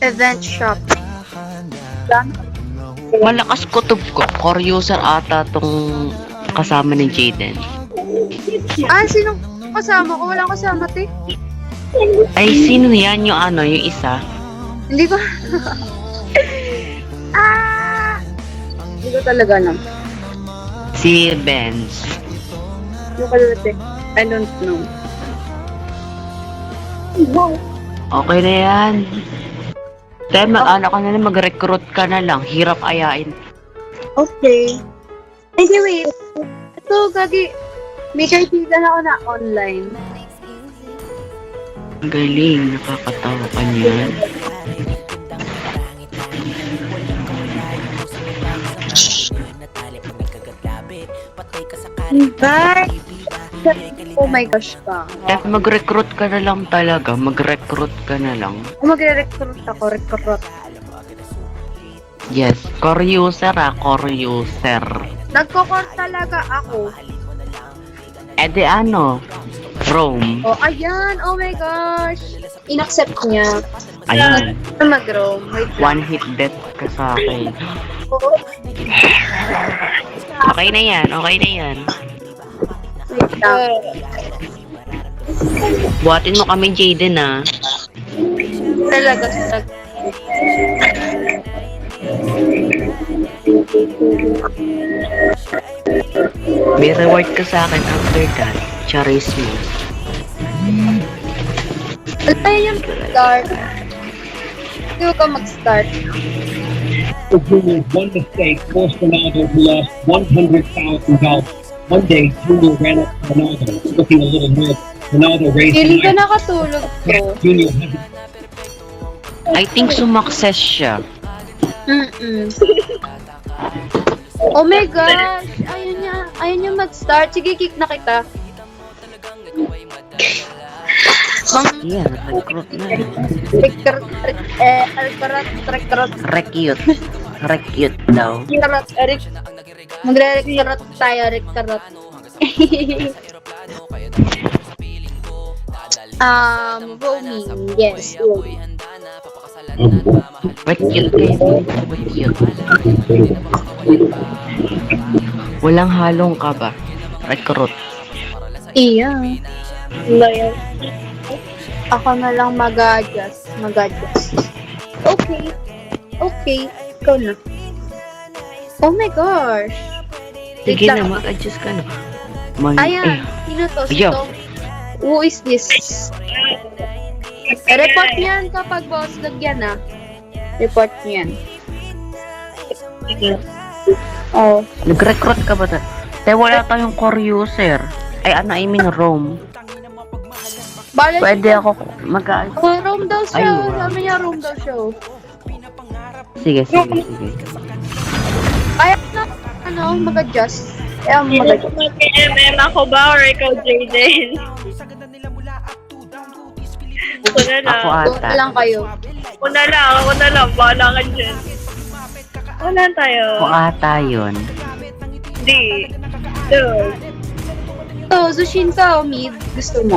Event shop. Malakas kutob ko. Core user ata tong kasama ni Jaden. Ah, sinong kasama ko? Walang kasama, te. Ay, sino yan? Yung ano, yung isa? Hindi ko... Hindi ko talaga alam. Si Benz. Hindi ko alam, te. I don't know. Okay na yan. Dahil mag-ano ka na lang, mag-recruit ka na lang. Hirap ayain. Okay. Anyway, ito, gagi. May kaibigan ako na online. Galing, nakakatawa ka niyan. Bye! Oh my gosh ka. Dahil mag-recruit ka na lang talaga. Mag-recruit ka na lang. Magre-recruit ako, recruit. Yes, core user core user. Nagko-core talaga ako. Eh di ano? Rome. Oh, ayan! Oh my gosh! In-accept niya. Ayan. Mag-roam. Wait lang. One hit death ka sa akin. Oo. Okay na yan, okay na yan. Wait lang. Buhatin mo kami, Jaden, ah. Talaga. May reward ka sa akin after that. Charisma. Ano yung start? Hindi ka mag-start. Junior's one mistake forced Ronaldo who lost $100,000. One day, Junior ran up to Ronaldo, looking a little nervous. Ronaldo raised Feeling his ka hand. nakatulog ko. Junior had I think sumakses siya. Oh my gosh! Ayun niya mag-start. Sige, kick na kita. Yeah, recruit na. Recruit Recruit daw. Magre-recruit tayo, recruit. Roaming. Yes, roaming. Recruit kayo. Recruit. Walang halong ka ba? Recruit. Iya. Bayan. Ako na lang mag-adjust. Okay. Ikaw na. Oh my gosh. Sige Wait na, lang. mag-adjust ka na. Ayan. Sino to? Ayaw. Who is this? Report yan kapag boss lagyan na. Report yan. Oh. Nag-recruit ka ba? Tayo wala tayong core user. Ay, ano, I mean, Rome. Bala Pwede ako mag- Oh, room daw Ay, show. wow. Sabi niya room daw show. Sige. Kaya na, mag-adjust. Kaya mag-adjust. Mag-MM ako ba or ikaw, Jaden? Ako na lang. Ako Doon ata. lang kayo. Ako na lang. Bahala ka dyan. Wala tayo. Ako ata yun. Hindi. So, So, Zushin ka o mid? Gusto mo?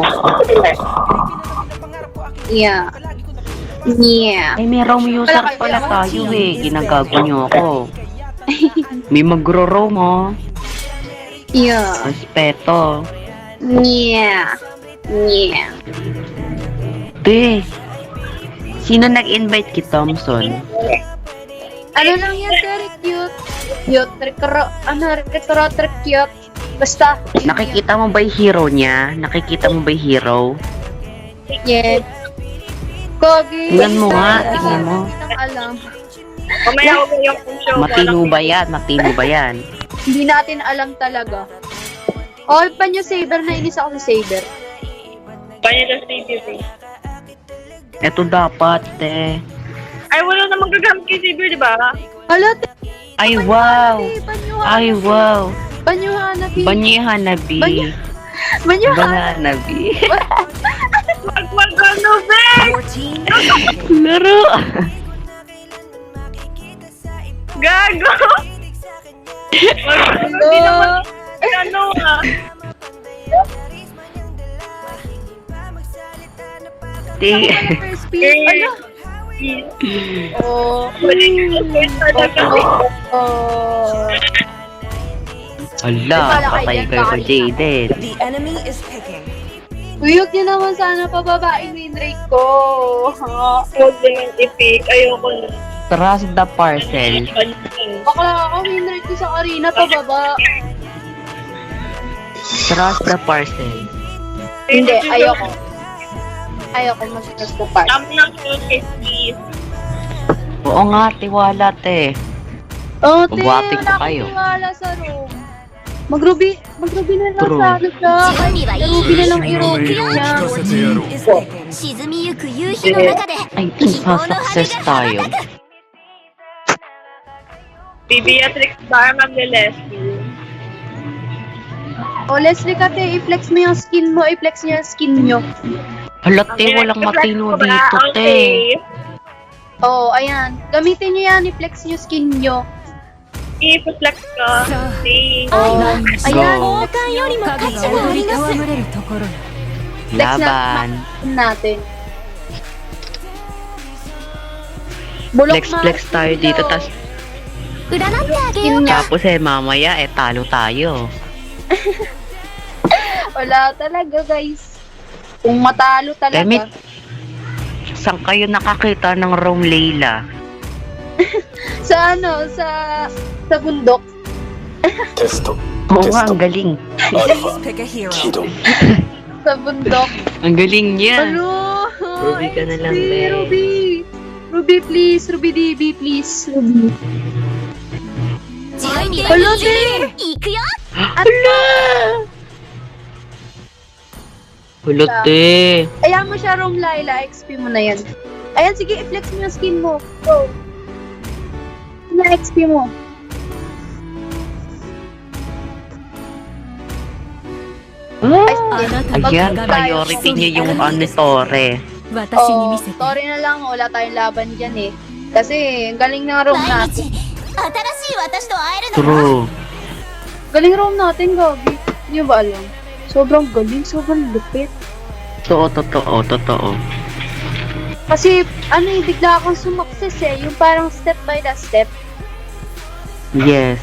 Yeah. Yeah. Ay, may Rome user pala tayo eh. Ginagago nyo ako. May magro-Rome oh. Yeah. Respeto. Yeah. Yeah. Te, sino nag-invite kay Thompson? Ano lang yan, very cute. Recruit, cute. Basta. Nakikita mo ba yung hero niya? Nakikita mo ba yung hero? Yeah. Kogi. Tingnan mo nga, tingnan mo. Hindi nang alam. mamaya ako yung show. Matino ba yan? Matino ba yan? Hindi natin alam talaga. Oh, panyo Saber, nainis ako sa Saber. Panyo sa CCTV. Ito dapat, te. Ay, wala namang gagamit kay Saber, di ba? Hala, Ay, wow! Ay, wow! Banyo Hanabi. Banyi Hanabi. Banyo Hanabi. Hanabi. Magmagano, Ben! Laro! Gago! Hindi naman ano ah. Te. First pick. Ano? Oh. Wala yung point talaga. Oh. Hala, Wala kayo patay dyan, kayo kay bakit? Jaden. The enemy is picking. Uyog niyo naman sana pababain win rate ko. Huwag naman i-pick. Ayoko na. Trust the parcel. Bakla ako win rate ko sa arena pababa. Trust the parcel. Hindi, ayoko. Ayoko mag-trust the part. Tama na ko kay Steve. Oo nga, tiwala te. Oh, te, Bubuhatin ko wala kayo. akong tiwala sa room. Mag-ruby na lang True. sa ano siya. Kahit ruby na lang i-ruby niya. Is picking. 沈みゆく夕日の中で Ay, 希望の羽 success が羽 tayo. ばたく Beatrix ba magle-Leslie? O, Leslie ka, te, i-flex mo yung skin mo. I-flex niya yung skin nyo. Hala te, walang matino dito te. Okay. Oh, ayan. Gamitin niyo yan. I-flex niyo skin nyo. I-flex ka. Okay. Oh, ayan. go. 交換よりも価値があります Laban. Natin. Bulok Flex tayo dito, tas 占ってあげ Skin よう niya. tapos mamaya talo tayo. Wala talaga, guys. Kung matalo talaga. Demit. Saan kayo nakakita ng Rome Layla? Sa ano, sa bundok. Oo nga, ang galing. Please pick a hero. Sa bundok. Ang galing niya. Hello! Ruby ka na lang, XP, be. Ruby! Ruby, please. Ruby DB, please. Ruby. 準備は Hello, い te! くよ Hala! Hulute. Ayan mo siya, Rome Laila. XP mo na yan. Ayan, sige, i-flex mo yung skin mo. Go. Na XP mo. Ayan, priority niya yung ano, Tore. Oh, sorry na lang, wala tayong laban dyan eh. Kasi, ang galing ng room 毎 natin. 日新しい私と会えるの True. Galing room natin, Gabi. Hindi ba alam? Sobrang galing, sobrang lupit. Totoo. Kasi, ano eh, bigla akong sumakses eh. Yung parang step by the step. Yes.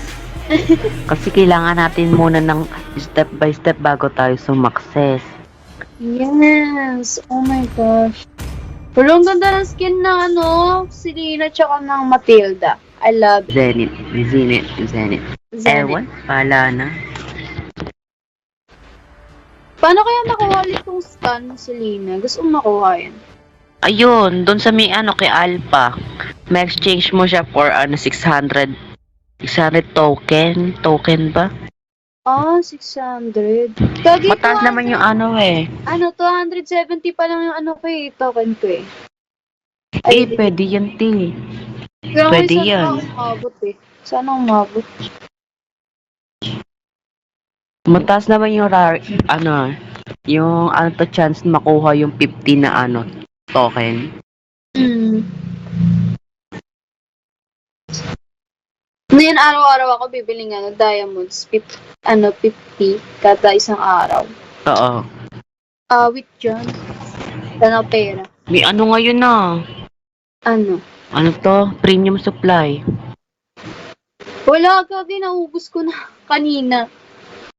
Kasi kailangan natin muna ng step by step bago tayo sumakses. Yes! Oh my gosh. Pero ang ganda ng skin ng ano, Selena tsaka ng Matilda. I love it. Zenith. Zenith. Ewan, pala na. Paano kaya makuha ulit yung scan ng Selena? Gusto kong makuha yan. Ayun, doon sa may ano kay Alpha. May exchange mo siya for 600 token. Token ba? Ah, 600. Gagi, Mataas naman yung ano eh. Ano, 270 pa lang yung ano ko eh, token ko eh. Pwede yan, T. Pero pwede sana yan. umabot eh. Sana umabot. Mataas naman yung yung to chance na makuha yung 50 na token. Hmm. Ngayon, araw-araw ako bibili nga ng diamonds. 50 kada isang araw. Oo. With John. Sana pera. May ano ngayon na? Ano? Ano to? Premium supply. Wala, Gagi. Naubos ko na kanina.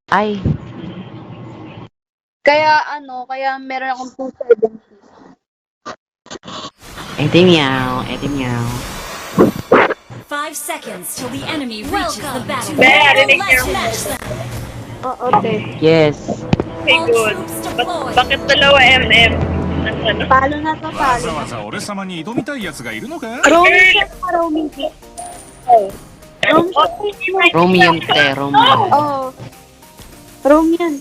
Ay, Kaya meron akong 270. edi meow. 5 seconds till the enemy reaches the battle. Be, rinig niyo. Oo, te. Yes. Okay, good. Bakit dalawa MM? Ano? Palo na to, わ palo. ざわざ俺様に挑みたい奴がいるのか Roaming siya pa, roaming siya. Romium te, Romium. Oo. Roam yan.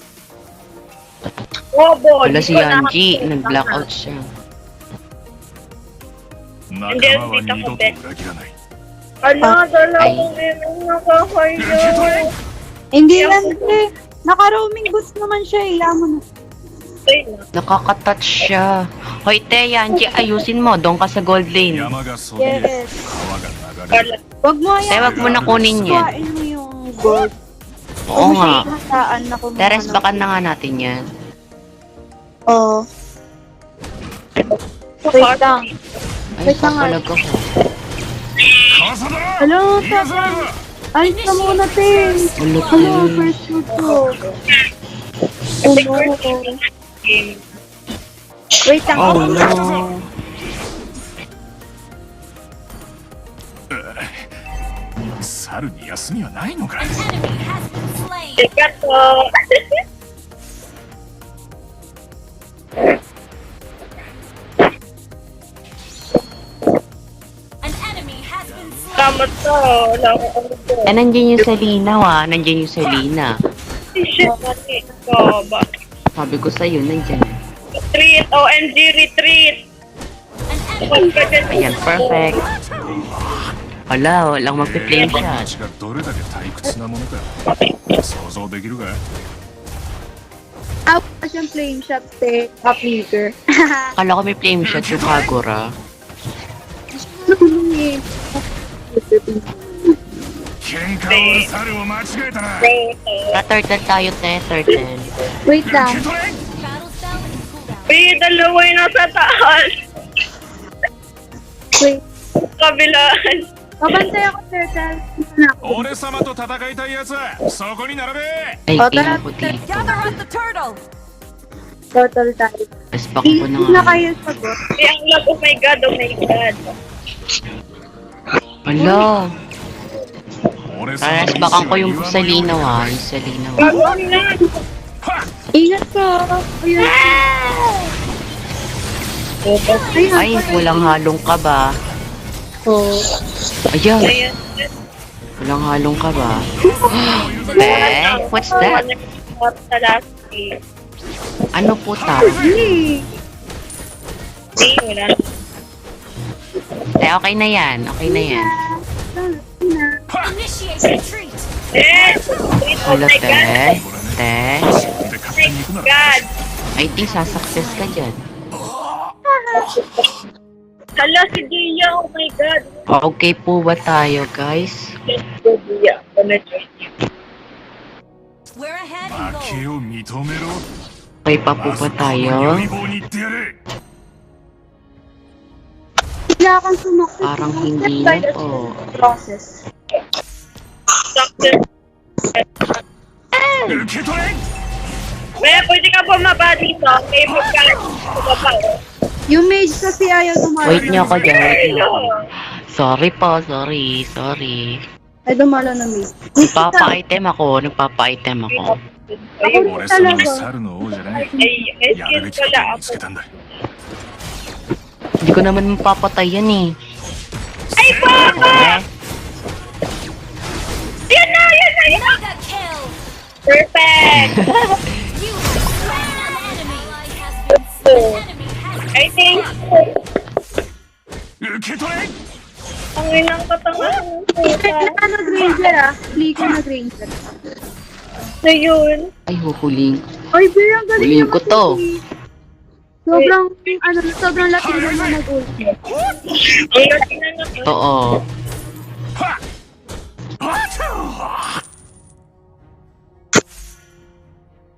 Bobo. Wala si Yanji, nag-blackout siya. 仲間は二度と裏切らない Ano, dalawang MM nakakayo. Hindi yan, te. Naka-roaming boost naman siya eh. Yaman na. Nakaka-touch siya. Hoy te, Yanji, ayusin mo. Doon ka sa gold lane. 山がそびえ Yes. 川が流れる Wag mo Te, yan. wag mo na kunin yan. Kuhain mo yung gold. Oo nga. Masaan na kumuha Teres, ng- baka na nga natin yan. Oo. Wait lang. Ay, Wait lang nga. papalag ako. 傘だ Hello, 逃がさ Tapang. ない Alis ka muna, Ting. Ulo, Hello, first shoot ko. Oh, no. Game. Wait lang. Oh, no. 猿に休みはないのか An enemy has been slain. Sikat po. An enemy has been slain. Tama to. Wala akong ano to. Eh, nandiyan yung Selena, Nandiyan yung Selena. Shit, mali. Ito ba? Sabi ko sa'yo, nandiyan. Retreat. OMG, retreat. An enemy Huwag ka dyan. Ayan, perfect. Wala, walang magpi-flame この shot. 道がどれだけ退屈なものか想像できるか Out pa siyang flame shot, Ting. Up leader. Akala ko may flame shot yung Kagura. Tulungin. 喧嘩を売る猿を間違えたな Bro, to. Turtle tayo, te, turtle. Wait lang. 受け取れ battle spell is cooldown. Uy, dalawa yung nasa taas. Wait. Kabilaan. Mabantay ako, Turtle. Ito na ako. 俺様と戦いたいやつはそこに並べ Ay, Oh, tingnan tara, ko dito. Gather up the turtle. Turtle tayo. Respect ko na Hindi na nga. kayo sagot. Ay, ang love. Oh my God, oh my God. Ala, 俺様 parang の bakan ko 意 yung 志は Selena, Yung Selena, Gagawin na. Ingat ka. Ayun. Ayun. Ay, walang halong ka ba? Oh. Ayan, Ayan. walang halong ka ba? Te, what's that? Sa last game. Ano po ta? Hey. Hindi, wala. Te, okay na yan. Okay na yan. Initiate retreat. Eh! Oh Wala, my te. God. Te. で勝手に行く Oh な my God. I think sasuccess ka dyan. Hala, si Gia. Oh my God. Okay po ba tayo, guys? Si Gia. Gonna join you. We're ahead 負 and け goal. を認めろ Okay pa po まず ba この tayo? 予備棒に行ってやれ Bigla kang sumakit. Parang hindi na po. Process. Success. 受け取れ Kaya pwede ka bumaba dito. May pagkain. Bumaba. Yung mage kasi ayaw dumalo. Wait niyo ako dyan. Wait niyo ako. Sorry po. Sorry. Ay, dumalo na mage. Nagpapa-item ako. Ayun. 俺様は猿の王じゃない Ay, やるべ escape きこと pala を見つ ako. けたんだ Hindi ko naman mapapatay yan eh. Ay, baba! Eh, Yan na! Mega kill. Perfect! You have slain an enemy. An enemy has I think, 受け取れ ang inang katangahan ng puta. Kaya nag-ranger ah. Flicker nag-ranger. Na yun. ay, huhuling. Ay, Bea, ang galing Huling naman ko to. ni- Sobrang laki naman na mag-ulti. Ang laki na naman. Totoo.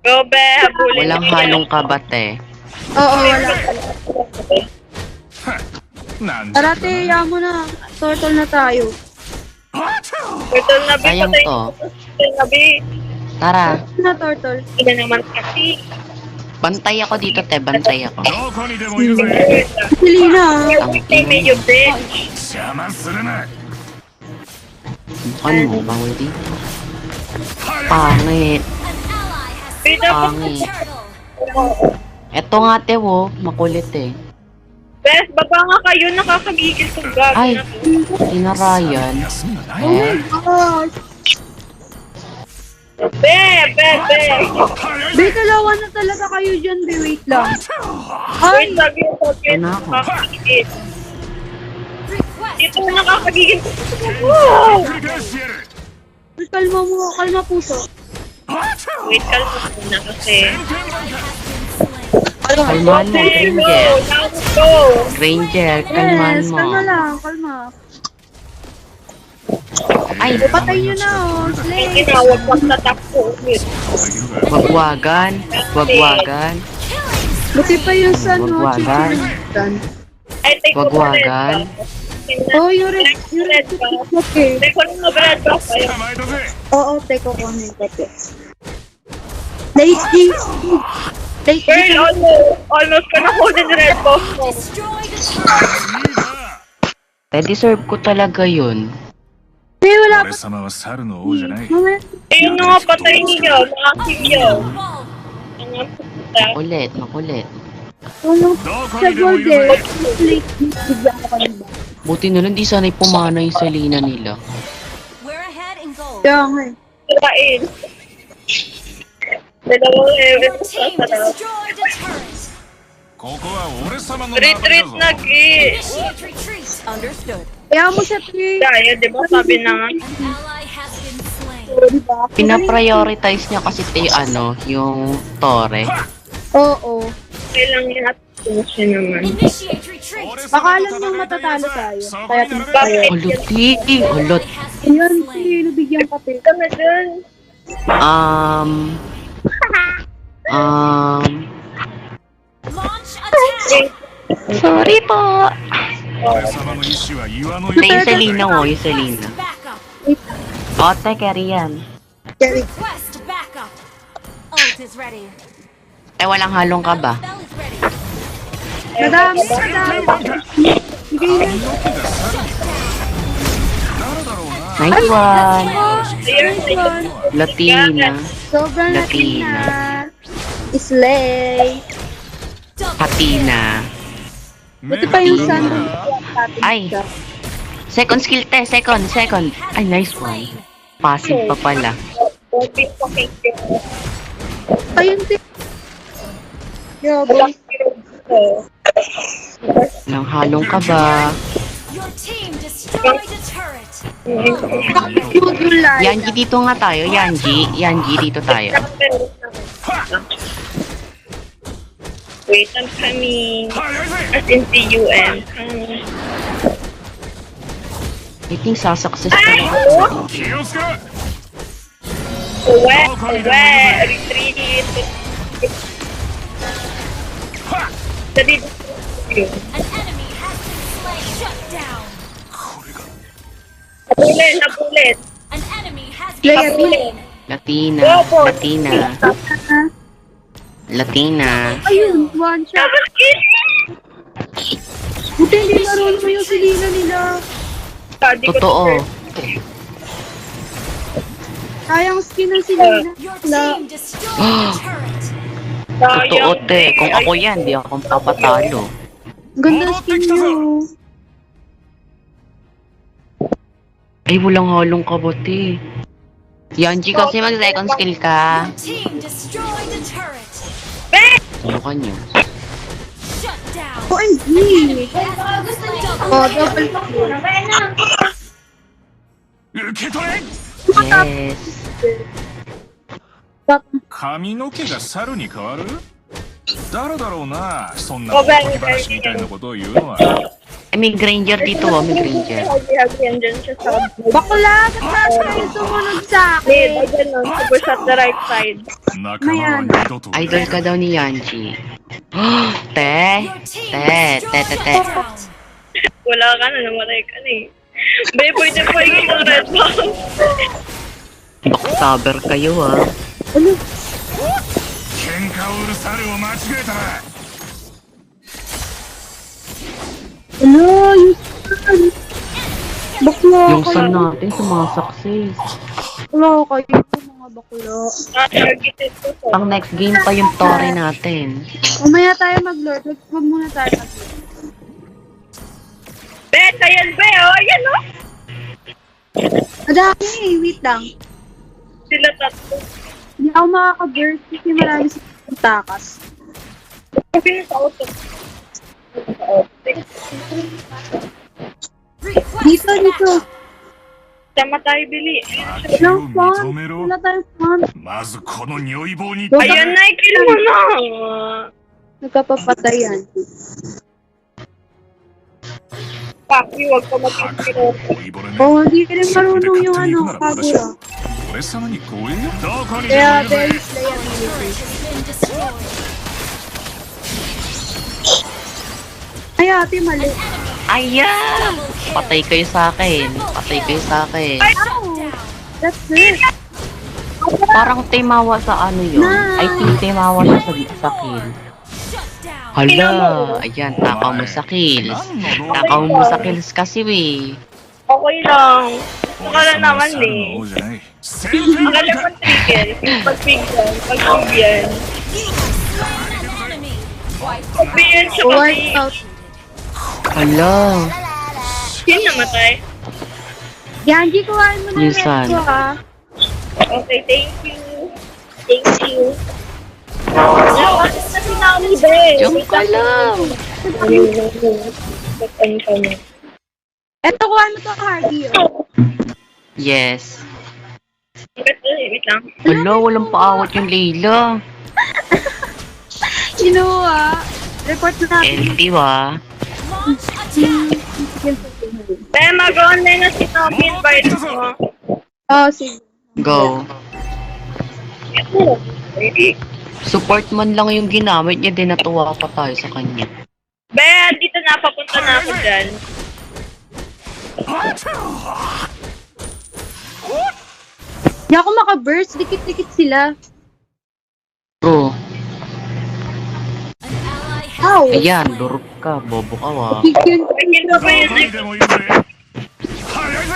Go, be, habulin. Walang halong kabate. Oo, wala. なんじゃ Tara, te, ya mo na. Turtle na tayo. Turtle na, be. Sayang patay. to. Turtle na, be. Tara, Na turtle. Iba naman kasi. bantay ako dito, te. Bantay ako. どこにでもいるぜ Selena. Everything may you, be. 邪魔するな Ano mo, bawal dito. Pangit. an ally has Be, dapat Pangit. turtle. Eto nga, te, makulit eh. Bes, baba nga kayo. Nakakagigil kong gago Ay, na to. tinarayan. 休みがない Eh, Oh, Be, be, be. Be, dalawa na talaga kayo dyan, be. Wait lang. Wait, sabi yung sabi. Ano ako? Nakakagigil. Request Dito na nakakagigil. Wow! 繰り返してやる Kalma puso. Wait, kalma muna kasi. kalmahan mo, Hey, go! Ranger. Now go! Ranger, kalmahan Yes, mo. kalma lang, kalma. Ay, Patay nyo na, oh. Ay, Slay. tinawag pagtatakbo. Wait. できるか wagwagan. Wagwagan. Buti pa yung sa no, Wagwagan. chicken. Ay, take ko pa red Wagwagan. buff. Oh, yung red buff. Okay. Take ko rin mag red buff. Ayun. 捕まえたぜ Oo, take ko kung yung kape. Nice game. Nice Girl, game. almost ka na kunin red buff mo. Destroy the turret. Deserve ko talaga yun. Hey, wala 俺 pa. 様は猿の王じゃない Mamaya. Ayun na nga, patay niyo. Mga kill. Wall. Mga puta. Makulit, makulit. Tulong どこ sa にでも gold いる eh. ぜ Late, bigyan ko kanina. Buti na lang di sana'y pumana yung Selena nila. We're ahead in gold. Kaya nga eh. Kain. Dalawang level Your sa team sarap. destroyed the turret. ここは俺様の縄張り Retreat だ na, ぞ Ki. Initiate retreat. Understood. Kaya mo siya, Tri. Kaya, di ba sabi na nga. An ally has been slain. Diba? Pinaprioritize niya kasi yung Tore. Oo. Kailang natin siya naman. Initiate retreat. 俺 Baka 様 alam と niyang 戦いたい matatalo ぜ tayo. そこ Kaya に並べ tayo. Uluti, ulot. Ally has been Ayan, slain. Tri. Nabigyan ka, Tri. Kami dun. Launch attack. Sorry po. 俺様の意志は岩のよう Yung Selena mo, yung Selena. Backup. Ote, carry yan. Request backup. Ult is ready. Eh, walang halong ka ba? Spell is ready. Madami, madami. Bigay na. 誰だろうな Nice one. Nice one. Latina. Sobrang Latina. Latina. Slay. Patina. Buti pa yung sun. Ay. Second skill te, second. Ay, nice one. Passive pa pala. Don't be fucking cute. Ayun, Tri. Grabe. Nang halong ka ba? Your team destroyed a turret. Good yung line. Yanji, dito nga tayo. Yanji, dito tayo. Wait, I'm coming. 早いぜ As in C-U-M. I think sasuccess talaga. 気をつけろ Retreat. Dali. An enemy has been slain. Shut down. これが Napulit. An enemy has Play been a slain. Latina. Ayun, one shot. Buti hindi marunong mo yung Selena nila. Totoo. Sayang skin ng Selena. Your team destroyed a turret. Totoo, te. Kung ako yan, di ako papatalo. Ganda skin niyo. Ay, walang halong ka ba, te? Yanji, kasi mag-second skill ka. Your team destroyed a turret. Ano ka niyo? Shut down. OMG! Oh, double kill. 受け取れ Yes. 髪の毛が猿に変わる誰だろうなそんなおごめんとぎ話みたいなことを言うのは Eh, may Granger dito, may Granger. Hagi-hagihan dyan siya sa... Bakla! Ba't tayo sumunod sa Mid, akin? again, no? Super shot the right side. 仲間は二度と Idol ka daw ni Yanji. Te! Your team Te! destroyed a turret. Wala ka na, namatay ka na eh. Be, pwede po yung red bomb. Backstabber kayo, ah. 喧嘩を売る猿を間違えたな Ano? Yung sun. Bakla Yung kayo. sun natin, sumasakses. Bakla kayo, mga bakla. Targeted ko to. Pang next game pa yung Tore natin. Mamaya tayo mag-lord. Huwag muna tayo mag-lord. Be, ayan be, oh, ayan oh. Madami eh, wait lang. Sila tatlo. Hindi ako makaka-burst kasi marami sa takas. Sabi na sa auto. Request Dito, dito. backup. Sama tayo, Bili. 敵を Walang fun. 認めろ Wala tayong fun. まずこの如意棒に Ayan na, kill mo na. Nagkapapatay yan. Papi, huwag ka mag-inspiro. 老いぼれね Oo, hindi rin marunong yung ano, Kagura. 俺様に護衛よどこにでも Kaya いるぜ very Turret playability. has been destroyed. Ay, ate, mali. Ayan! Patay kayo sa akin. Patay kayo sa akin. That's it. Parang timawa sa ano yun. I think timawa siya sa kill. Hala! Ayan, takaw mo sa kills. Takaw mo sa kills kasi we. Okay lang. Wala そんな naman 猿 eh. の王じゃない戦 Ang 隊 alam mo trigger. Pagbigyan. Pagbigyan siya Wipe kasi. out. Hala! Sino namatay? Yanji, kuhain mo na yung Minsan. red ko, ha? Okay, thank you. Thank you. Wala na si Nami, be. Diyan ka lang! Eto, kuhain mo to, Harvey, oh. Yes. Wait lang. Hala, walang paawat yung Layla. Kinuha. Report na natin. Empty wa. Be, mag-online na si Nami. Invite mo. Oh, sige. Go. Support man lang yung ginamit niya, din natuwa pa tayo sa kanya. Be, dito na. Papunta na ako dyan. Di ako makaburst. Dikit-dikit sila. Bro, Ow! ayan, durog ka, bobo ka wa. Bigyan ko Bigyan mo ba yun? どこにでもいるぜ早いぜ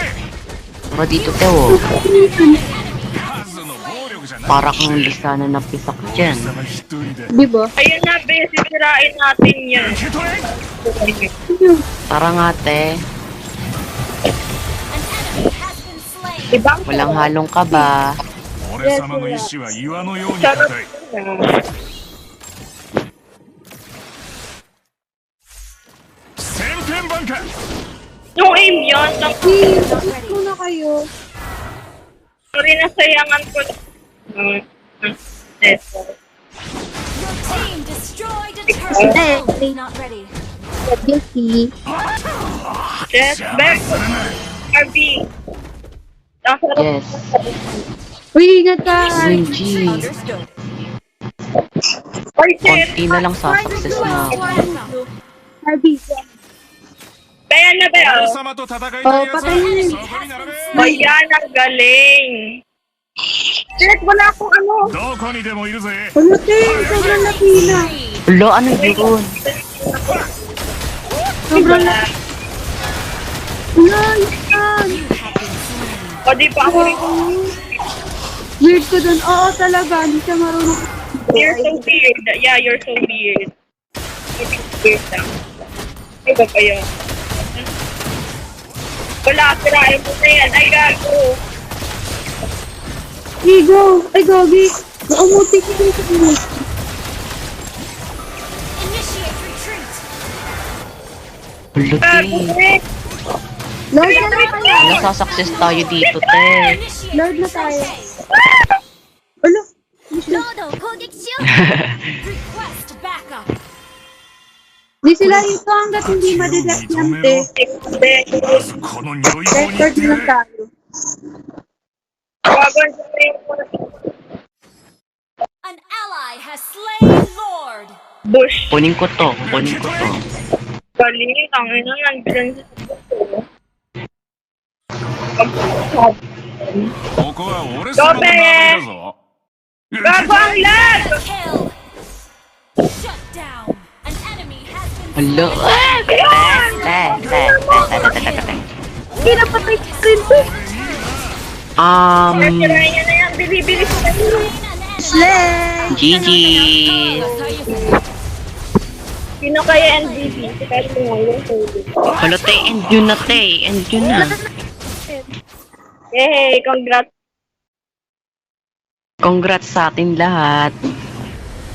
Para dito, Teo. 数の暴力じゃない Para kang lisanan ng pisak dyan. 貴様一人で Di ba? Ayun na, be. Sisirain natin yan. 受け取れ Tara nga, te. Ibang Walang halong ka ba? 俺様の意志は岩のように固い千変万化 Yung aim yun. Please, muna kayo. Sorry, nasayangan ko. Eto. Team destroyed a turret. Eh, Not ready. guilty. Jet, back. RB. Yes. Uy, ingat ka. Luigi. Understood. Or Jet. Konti na lang sa success na. Harvey. Kaya na ba? 俺様と戦いたいやつはそこに並べ Ayan, ang galing. Jet, wala akong ano. どこにでもいるぜ Ano, Ting? Sobrang laki na. Hala, ano yun? Sobrang laki. Wala, yan. O, di ba ako rin? Weird ko dun. Oo, talaga. Hindi siya marunong. You're so weird. Yeah, you're so weird. You're so weird lang. Ay, ba kayo? Wala, sirain mo na yan. Ay, gago. Hey, go. Ay, gogi. Naumuti ko dun sa inyo. Initiate retreat. Hala, Gago, te. eh. Lord na tayo. Nasasuccess tayo dito, te. Initiate Lord na tayo. chase. Ano? ロードを攻撃しよう Request backup. Di sila rito hanggat hindi madidect yan, te. まずこの如意棒に Record 行って na やれ tayo. Gago, sabihin ko na. An ally has slain Lord. Bush. Kunin ko to, kunin ko to. Galing, ang ina, nandiyan sa puso. ここは俺様の名だぞ Gago, ang lag! Kill. Shut down. An enemy has been Hala. Hindi na patay ko rin to. Sirain niya na yan. Bili-bili sa kanila. Slay! GG. Sino kaya MVP? Kasi mo yung solo. Hala, te, end yun na, te. End yun na. Yay, congrats. Congrats sa atin lahat.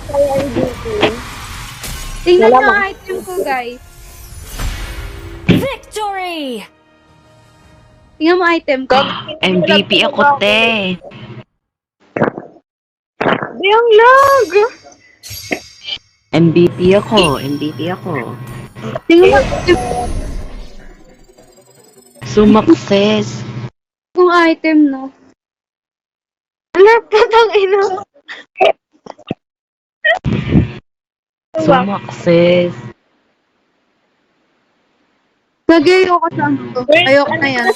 Kaya MVP. Tingnan nyo ang item ko, guys. victory. Tingnan mo item ko. MVP ako, te. Di ang lag! MVP ako, MVP ako. Tingnan mo item Sumakses. kong item, no? Laptop ang ina. Sumakses. Lagay ako sa ano to. Ayoko na yan.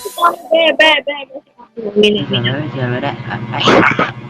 Be. Ay.